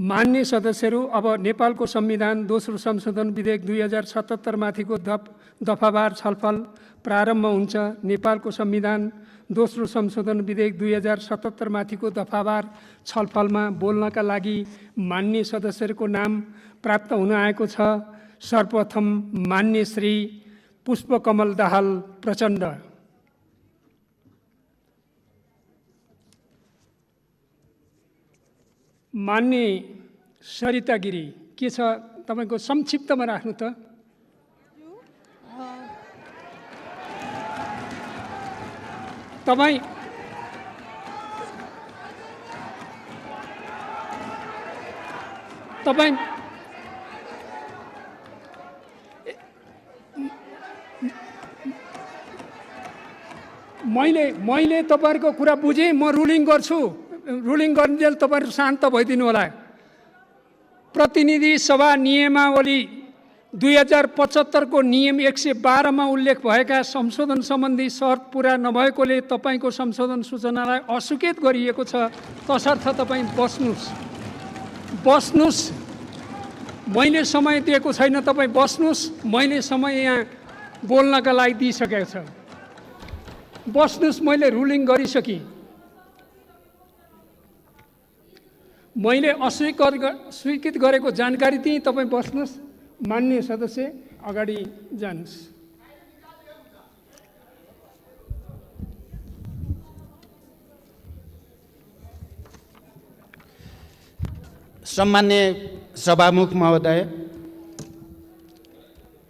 मान्य सदस्यहरू, अब नेपालको संविधान दोस्रो संशोधन विधेयक 2077 माथिको दफावार छलफल प्रारम्भ हुन्छ। नेपालको संविधान दोस्रो संशोधन विधेयक 2077 माथिको दफावार छलफलमा बोल्नका लागि मान्य सदस्यहरूको नाम प्राप्त हुन आएको छ। सर्वप्रथम मान्य श्री पुष्पकमल दाहाल प्रचण्ड। मान्य सरिता गिरी, के छ तपाईको संक्षिप्तमा राख्नु त। तपाईँ मैले तपाईहरुको कुरा बुझेँ, म रुलिङ गर्छु। रुलिङ गर्नुजेल तपाईहरु शान्त भइदिनु होला। प्रतिनिधि सभा नियमावली 2075 को नियम 112 मा उल्लेख भएका संशोधन सम्बन्धी शर्त पूरा नभएकोले तपाईको संशोधन सूचनालाई अस्वीकृत गरिएको छ। तसर्थ तपाईँ बस्नुस्। मैले समय दिएको छैन, तपाईँ बस्नुस्। मैले समय यहाँ बोल्नका लागि दिइसकेको छ। बस्नुस्, मैले रुलिङ गरिसकेँ। मैले स्वीकृत गरेको जानकारी दिएँ, तपाईँ बस्नुस्। मान्य सदस्य अगाडि जानुस्। सम्मान्य सभामुख महोदय,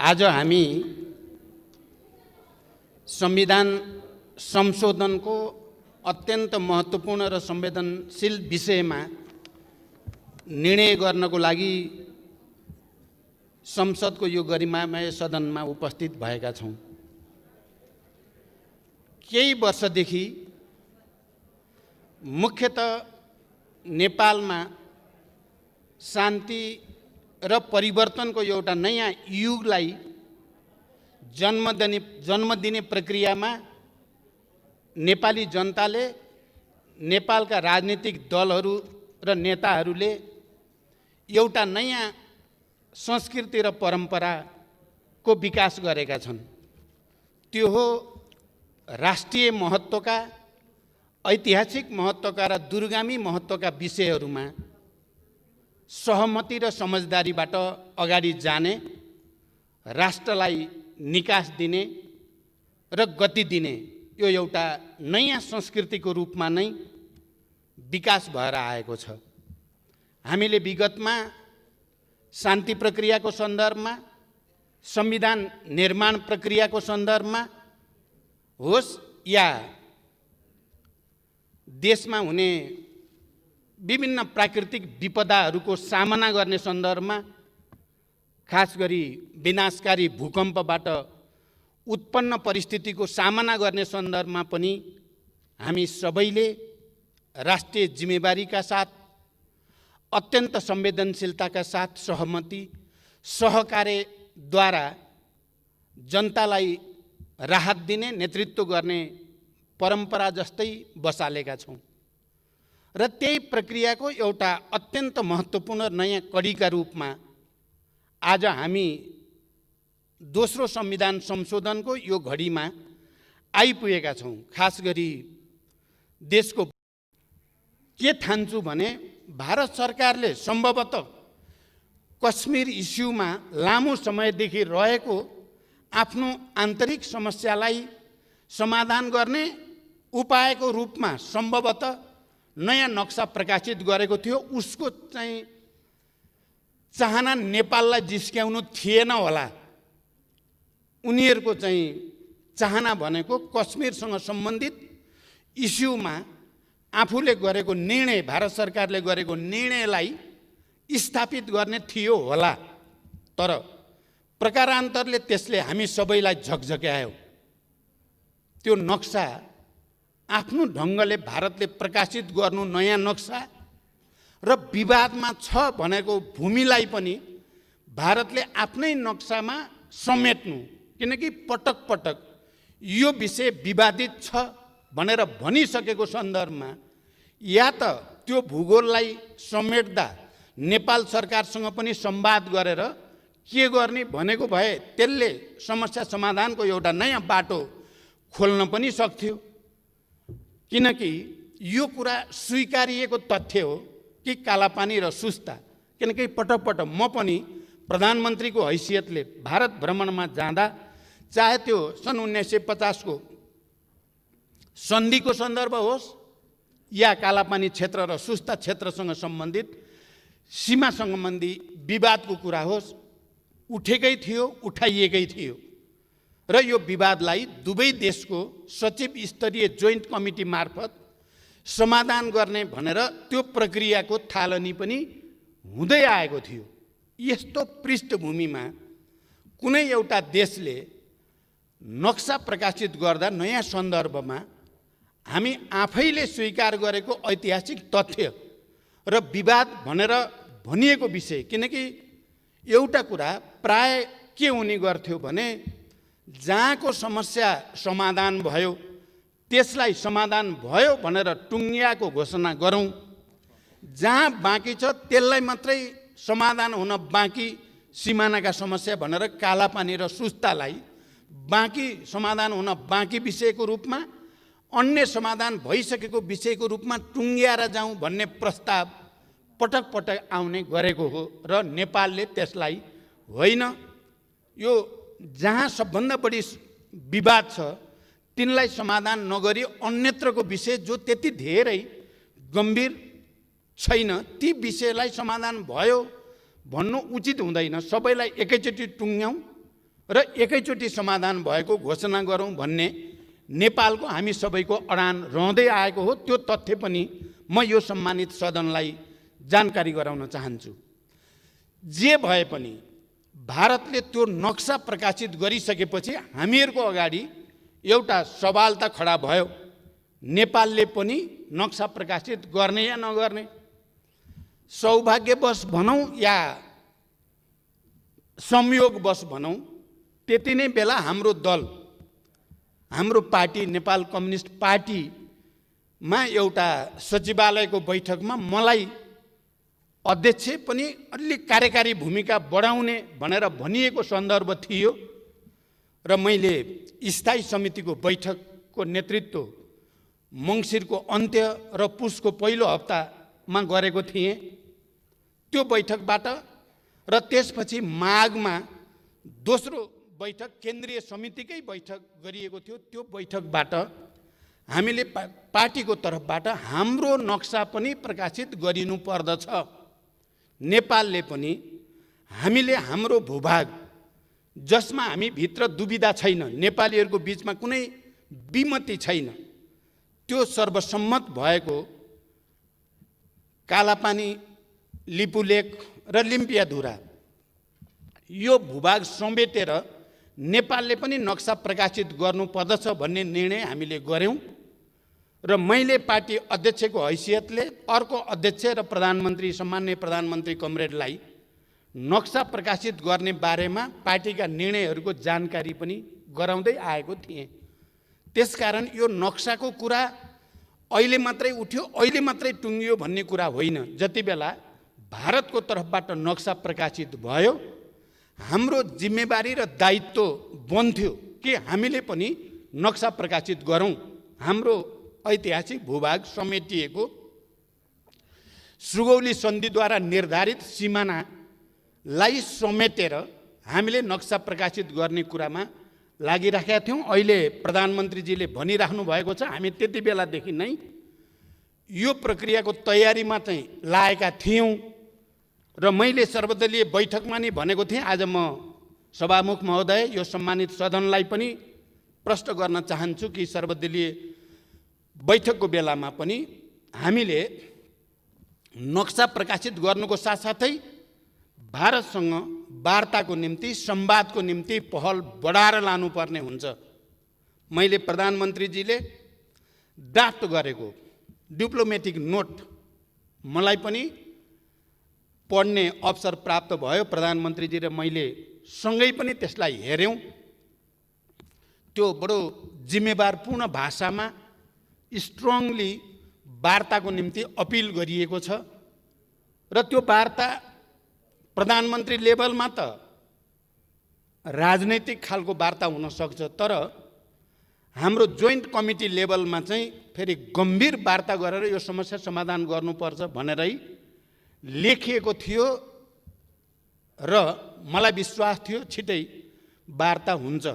आज हामी संविधान संशोधनको अत्यन्त महत्त्वपूर्ण र संवेदनशील विषयमा निर्णय गर्नको लागि संसदको यो गरिमामय सदनमा उपस्थित भएका छौँ। केही वर्षदेखि मुख्यतः नेपालमा शान्ति र परिवर्तनको एउटा नयाँ युगलाई जन्म दिने प्रक्रियामा नेपाली जनताले, नेपालका राजनीतिक दलहरू र नेताहरूले एउटा नयाँ संस्कृति र परम्पराको विकास गरेका छन्। त्यो हो राष्ट्रिय महत्त्वका, ऐतिहासिक महत्त्वका र दूरगामी महत्त्वका विषयहरूमा सहमति र समझदारीबाट अगाडि जाने, राष्ट्रलाई निकास दिने र गति दिने यो एउटा नयाँ संस्कृतिको रूपमा नै विकास भएर आएको छ। हामीले विगतमा शान्ति प्रक्रियाको सन्दर्भमा, संविधान निर्माण प्रक्रियाको सन्दर्भमा होस् या देशमा हुने विभिन्न प्राकृतिक विपदाहरूको सामना गर्ने सन्दर्भमा, खास गरी विनाशकारी भूकम्पबाट उत्पन्न परिस्थितिको सामना गर्ने सन्दर्भमा पनि हामी सबैले राष्ट्रिय जिम्मेवारीका साथ, अत्यन्त संवेदनशीलताका साथ सहमति, सहकार्यद्वारा जनतालाई राहत दिने, नेतृत्व गर्ने परम्परा जस्तै बसालेका छौँ र त्यही प्रक्रियाको एउटा अत्यन्त महत्त्वपूर्ण नयाँ कडीका रूपमा आज हामी दोस्रो संविधान संशोधनको यो घडीमा आइपुगेका छौँ। खास गरी देशको के ठान्छु भने भारत सरकारले सम्भवतः कश्मीर इस्युमा लामो समयदेखि रहेको आफ्नो आन्तरिक समस्यालाई समाधान गर्ने उपायको रूपमा सम्भवतः नयाँ नक्सा प्रकाशित गरेको थियो। उसको चाहिँ चाहना नेपाललाई जिस्क्याउनु थिएन होला। उनीहरूको चाहिँ चाहना भनेको कश्मीरसँग सम्बन्धित इस्युमा आफूले गरेको निर्णय, भारत सरकारले गरेको निर्णयलाई स्थापित गर्ने थियो होला। तर प्रकारान्तरले त्यसले हामी सबैलाई झकझक्यायो। त्यो नक्सा आफ्नो ढङ्गले भारतले प्रकाशित गर्नु नयाँ नक्सा र विवादमा छ भनेको भूमिलाई पनि भारतले आफ्नै नक्सामा समेट्नु, किनकि पटक पटक यो विषय विवादित छ भनेर भनिसकेको सन्दर्भमा या त त्यो भूगोललाई समेट्दा नेपाल सरकारसँग पनि संवाद गरेर के गर्ने भनेको भए त्यसले समस्या समाधानको एउटा नयाँ बाटो खोल्न पनि सक्थ्यो। किनकि यो कुरा स्वीकारिएको तथ्य हो कि कालापानी र सुस्ता, किनकि पटक पटक म पनि प्रधानमन्त्रीको हैसियतले भारत भ्रमणमा जाँदा, चाहे त्यो सन् 1950 को सन्धिको सन्दर्भ होस् या कालापानी क्षेत्र र सुस्ता क्षेत्रसँग सम्बन्धित सीमा सम्बन्धी विवादको कुरा होस्, उठेकै थियो, उठाइएकै थियो र यो विवादलाई दुवै देशको सचिव स्तरीय जोइन्ट कमिटी मार्फत समाधान गर्ने भनेर त्यो प्रक्रियाको थालनी पनि हुँदै आएको थियो। यस्तो पृष्ठभूमिमा कुनै एउटा देशले नक्सा प्रकाशित गर्दा नयाँ सन्दर्भमा हामी आफैले स्वीकार गरेको ऐतिहासिक तथ्य र विवाद भनेर भनिएको विषय, किनकि एउटा कुरा प्राय के हुने गर्थ्यो भने जहाँको समस्या समाधान भयो त्यसलाई समाधान भयो भनेर टुङ्गियाको घोषणा गरौँ, जहाँ बाँकी छ त्यसलाई मात्रै समाधान हुन बाँकी सिमानाका समस्या भनेर कालापानी र सुस्तालाई बाँकी समाधान हुन बाँकी विषयको रूपमा, अन्य समाधान भइसकेको विषयको रूपमा टुङ्ग्याएर जाउँ भन्ने प्रस्ताव पटक पटक आउने गरेको हो र नेपालले त्यसलाई होइन, यो जहाँ सबभन्दा बढी विवाद छ तिनलाई समाधान नगरी अन्यत्रको विषय जो त्यति धेरै गम्भीर छैन ती विषयलाई समाधान भयो भन्नु उचित हुँदैन। सबैलाई एकैचोटि टुङ्ग्याउँ र एकैचोटि समाधान भएको घोषणा गरौँ भन्ने नेपालको हामी सबैको अडान रहँदै आएको हो। त्यो तथ्य पनि म यो सम्मानित सदनलाई जानकारी गराउन चाहन्छु। जे भए पनि भारतले त्यो नक्सा प्रकाशित गरिसकेपछि हामीहरूको अगाडि एउटा सवाल त खडा भयो, नेपालले पनि नक्सा प्रकाशित गर्ने या नगर्ने। सौभाग्यवश भनौँ या संयोगवश भनौँ, त्यति नै बेला हाम्रो दल, हाम्रो पार्टी नेपाल कम्युनिस्ट पार्टीमा एउटा सचिवालयको बैठकमा मलाई अध्यक्ष पनि अलि कार्यकारी भूमिका बढाउने भनेर भनिएको सन्दर्भ थियो र मैले स्थायी समितिको बैठकको नेतृत्व मङ्सिरको अन्त्य र पुसको पहिलो हप्तामा गरेको थिएँ। त्यो बैठकबाट र त्यसपछि माघमा दोस्रो बैठक केन्द्रीय समितिकै बैठक गरिएको थियो। त्यो बैठकबाट हामीले पार्टीको तर्फबाट हाम्रो नक्सा पनि प्रकाशित गरिनु पर्दछ। नेपालले पनि हामीले हाम्रो भूभाग जसमा हामी भित्र दुविधा छैन, नेपालीहरूको बीचमा कुनै विमति छैन, त्यो सर्वसम्मत भएको कालापानी, लिपुलेक र लिम्पियाधुरा यो भूभाग समेटेर नेपालले पनि नक्सा प्रकाशित गर्नुपर्दछ भन्ने निर्णय हामीले गर्यौँ र मैले पार्टी अध्यक्षको हैसियतले अर्को अध्यक्ष र प्रधानमन्त्री सम्माननीय प्रधानमन्त्री कमरेडलाई नक्सा प्रकाशित गर्ने बारेमा पार्टीका निर्णयहरूको जानकारी पनि गराउँदै आएको थिएँ। त्यसकारण यो नक्साको कुरा अहिले मात्रै उठ्यो, अहिले मात्रै टुङ्गियो भन्ने कुरा होइन। जति बेला भारतको तर्फबाट नक्सा प्रकाशित भयो हाम्रो जिम्मेवारी र दायित्व बन्थ्यो कि हामीले पनि नक्सा प्रकाशित गरौँ। हाम्रो ऐतिहासिक भूभाग समेटिएको सुगौली सन्धिद्वारा निर्धारित सिमानालाई समेटेर हामीले नक्सा प्रकाशित गर्ने कुरामा लागिराखेका थियौँ। अहिले प्रधानमन्त्रीजीले भनिराख्नु भएको छ, हामी त्यति बेलादेखि नै यो प्रक्रियाको तयारीमा चाहिँ लागेका थियौँ र मैले सर्वदलीय बैठकमा नि भनेको थिएँ। आज म सभामुख महोदय यो सम्मानित सदनलाई पनि प्रश्न गर्न चाहन्छु कि सर्वदलीय बैठकको बेलामा पनि हामीले नक्सा प्रकाशित गर्नुको साथसाथै भारतसँग वार्ताको निम्ति, संवादको निम्ति पहल बढाएर लानुपर्ने हुन्छ। मैले प्रधानमन्त्रीजीले ड्राफ्ट गरेको डिप्लोमेटिक नोट मलाई पनि पढ्ने अवसर प्राप्त भयो। प्रधानमन्त्रीजी र मैले सँगै पनि त्यसलाई हेऱ्यौँ। त्यो बडो जिम्मेवारपूर्ण भाषामा स्ट्रङली वार्ताको निम्ति अपिल गरिएको छ र त्यो वार्ता प्रधानमन्त्री लेभलमा त राजनैतिक खालको वार्ता हुन सक्छ, तर हाम्रो जोइन्ट कमिटी लेभलमा चाहिँ फेरि गम्भीर वार्ता गरेर यो समस्या समाधान गर्नुपर्छ भनेरै लेखिएको थियो र मलाई विश्वास थियो छिटै वार्ता हुन्छ।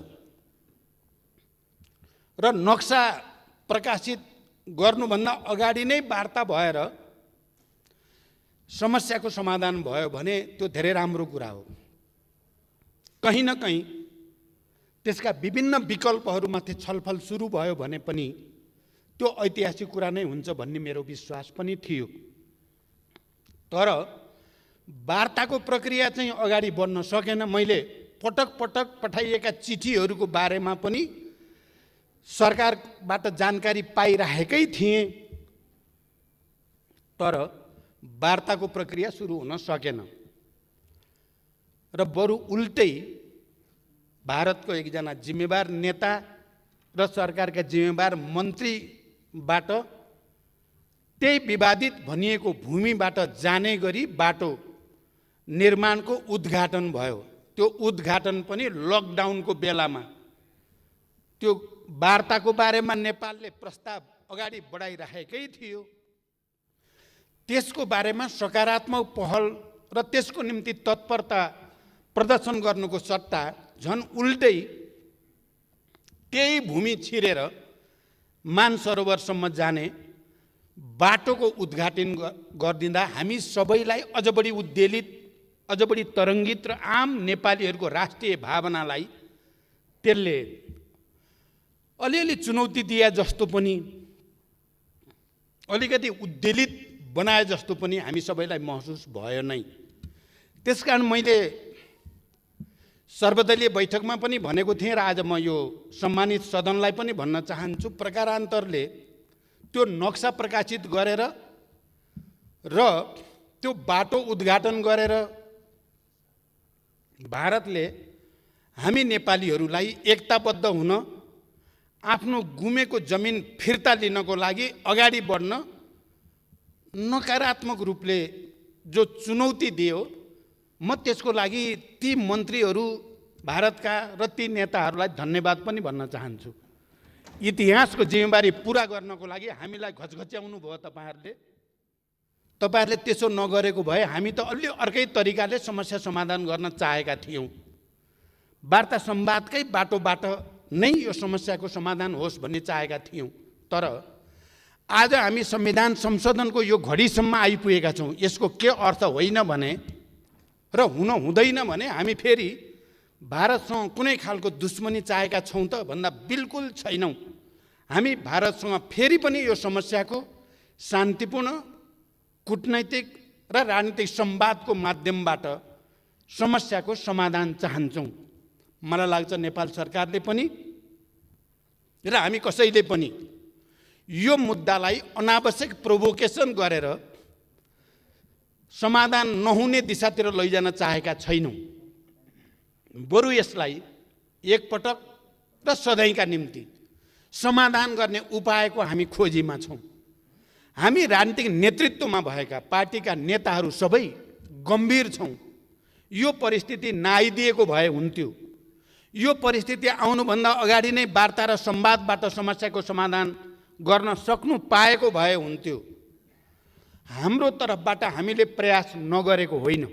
र नक्सा प्रकाशित गर्नुभन्दा अगाडि नै वार्ता भएर समस्याको समाधान भयो भने त्यो धेरै राम्रो कुरा हो। कहीँ न कहीँ त्यसका विभिन्न विकल्पहरूमाथि छलफल सुरु भयो भने पनि त्यो ऐतिहासिक कुरा नै हुन्छ भन्ने मेरो विश्वास पनि थियो। तर वार्ताको प्रक्रिया चाहिँ अगाडि बढ्न सकेन। मैले पटक पटक पठाइएका चिठीहरूको बारेमा पनि सरकारबाट जानकारी पाइरहेकै थिएँ, तर वार्ताको प्रक्रिया सुरु हुन सकेन। र बरु उल्टै भारतको एकजना जिम्मेवार नेता र सरकारका जिम्मेवार मन्त्रीबाट त्यही विवादित भनिएको भूमिबाट जाने गरी बाटो निर्माणको उद्घाटन भयो। त्यो उद्घाटन पनि लकडाउनको बेलामा। त्यो वार्ताको बारेमा नेपालले प्रस्ताव अगाडि बढाइरहेकै थियो। त्यसको बारेमा सकारात्मक पहल र त्यसको निम्ति तत्परता प्रदर्शन गर्नुको सट्टा झन् उल्टै त्यही भूमि छिरेर मानसरोवरसम्म जाने बाटोको उद्घाटन गरिदिँदा हामी सबैलाई अझ बढी उद्वेलित, अझ बढी तरङ्गित र आम नेपालीहरूको राष्ट्रिय भावनालाई त्यसले अलिअलि चुनौती दिए जस्तो पनि, अलिकति उद्वेलित बनाए जस्तो पनि हामी सबैलाई महसुस भयो नै। त्यसकारण मैले सर्वदलीय बैठकमा पनि भनेको थिएँ र आज म यो सम्मानित सदनलाई पनि भन्न चाहन्छु, प्रकारान्तरले त्यो नक्सा प्रकाशित गरेर र त्यो बाटो उद्घाटन गरेर भारतले हामी नेपालीहरूलाई एकताबद्ध हुन, आफ्नो गुमेको जमिन फिर्ता लिनको लागि अगाडि बढ्न नकारात्मक रूपले जो चुनौती दियो, म त्यसको लागि ती मन्त्रीहरू भारतका र ती नेताहरूलाई धन्यवाद पनि भन्न चाहन्छु। इतिहासको जिम्मेवारी पुरा गर्नको लागि हामीलाई घचघच्याउनु भयो तपाईहरुले त्यसो नगरेको भए हामी त अलि अर्कै तरिकाले समस्या समाधान गर्न चाहेका थियौँ। वार्ता संवादकै बाटोबाट नै यो समस्याको समाधान होस् भन्ने चाहेका थियौँ। तर आज हामी संविधान संशोधनको यो घडीसम्म आइपुगेका छौँ। यसको के अर्थ होइन भने र हुन हुँदैन भने हामी फेरि भारतसँग कुनै खालको दुश्मनी चाहेका छौँ त भन्दा बिल्कुल छैनौँ। हामी भारतसँग फेरि पनि यो समस्याको शान्तिपूर्ण कूटनैतिक र राजनीतिक संवादको माध्यमबाट समस्याको समाधान चाहन्छौँ। मलाई लाग्छ नेपाल सरकारले पनि र हामी कसैले पनि यो मुद्दालाई अनावश्यक प्रोभोकेसन गरेर समाधान नहुने दिशातिर लैजान चाहेका छैनौँ। बरु यसलाई एकपटक र सधैँका निम्ति समाधान गर्ने उपायको हामी खोजीमा छौँ। हामी राजनीतिक नेतृत्वमा भएका पार्टीका नेताहरू सबै गम्भीर छौँ। यो परिस्थिति नआइदिएको भए हुन्थ्यो। यो परिस्थिति आउनुभन्दा अगाडि नै वार्ता र संवादबाट समस्याको समाधान गर्न सक्नु पाएको भए हुन्थ्यो। हाम्रो तर्फबाट हामीले प्रयास नगरेको होइन।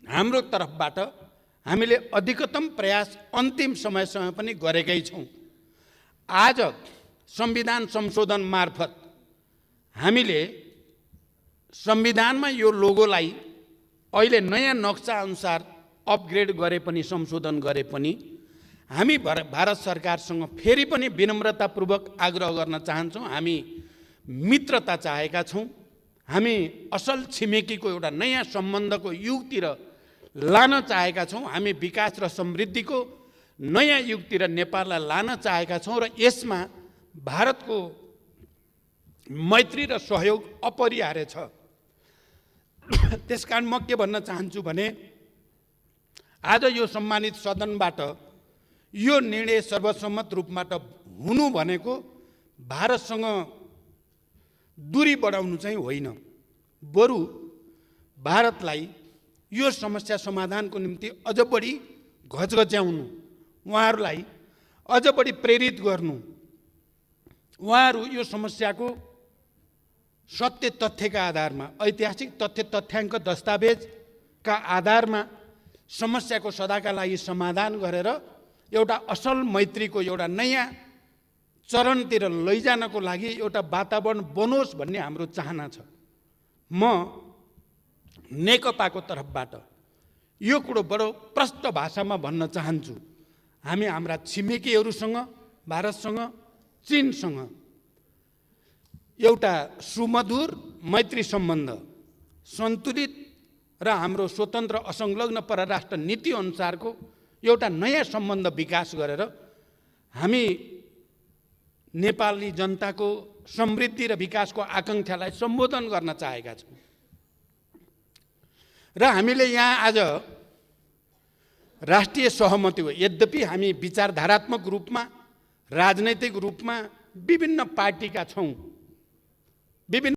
हाम्रो तर्फबाट हामीले अधिकतम प्रयास अन्तिम समयसम्म पनि गरेकै छौँ। आज संविधान संशोधन मार्फत हामीले संविधानमा यो लोगोलाई अहिले नयाँ नक्सा अनुसार अपग्रेड गरे पनि, संशोधन गरे पनि हामी भारत सरकारसँग फेरि पनि विनम्रतापूर्वक आग्रह गर्न चाहन्छौँ। हामी मित्रता चाहेका छौँ। हामी असल छिमेकीको एउटा नयाँ सम्बन्धको युगतिर लान चाहेका छौँ। हामी विकास र समृद्धिको नयाँ युगतिर नेपाललाई लान चाहेका छौँ र यसमा भारतको मैत्री र सहयोग अपरिहार्य छ। त्यसकारण म के भन्न चाहन्छु भने आज यो सम्मानित सदनबाट यो निर्णय सर्वसम्मत रूपबाट हुनु भनेको भारतसँग दूरी बढाउनु चाहिँ होइन, बरु भारतलाई यो समस्या समाधानको निम्ति अझ बढी घचघच्याउनु, उहाँहरूलाई अझ बढी प्रेरित गर्नु, उहाँहरू यो समस्याको सत्य तथ्यका आधारमा, ऐतिहासिक तथ्य तथ्याङ्क दस्तावेजका आधारमा समस्याको सदाका लागि समाधान गरेर एउटा असल मैत्रीको एउटा नयाँ चरणतिर लैजानको लागि एउटा वातावरण बनोस् भन्ने हाम्रो चाहना छ। म नेकपाको तर्फबाट यो कुरो बडो प्रष्ट भाषामा भन्न चाहन्छु। हामी हाम्रा छिमेकीहरूसँग, भारतसँग, चीनसँग एउटा सुमधुर मैत्री सम्बन्ध, सन्तुलित र हाम्रो स्वतन्त्र असंलग्न परराष्ट्र नीति अनुसारको एउटा नयाँ सम्बन्ध विकास गरेर हामी नेपाली जनताको समृद्धि र विकासको आकाङ्क्षालाई सम्बोधन गर्न चाहेका छौँ। र हामीले यहाँ आज राष्ट्रिय सहमति हो, यद्यपि हामी विचारधारात्मक रूपमा, राजनैतिक रूपमा विभिन्न पार्टीका छौँ, विभिन्न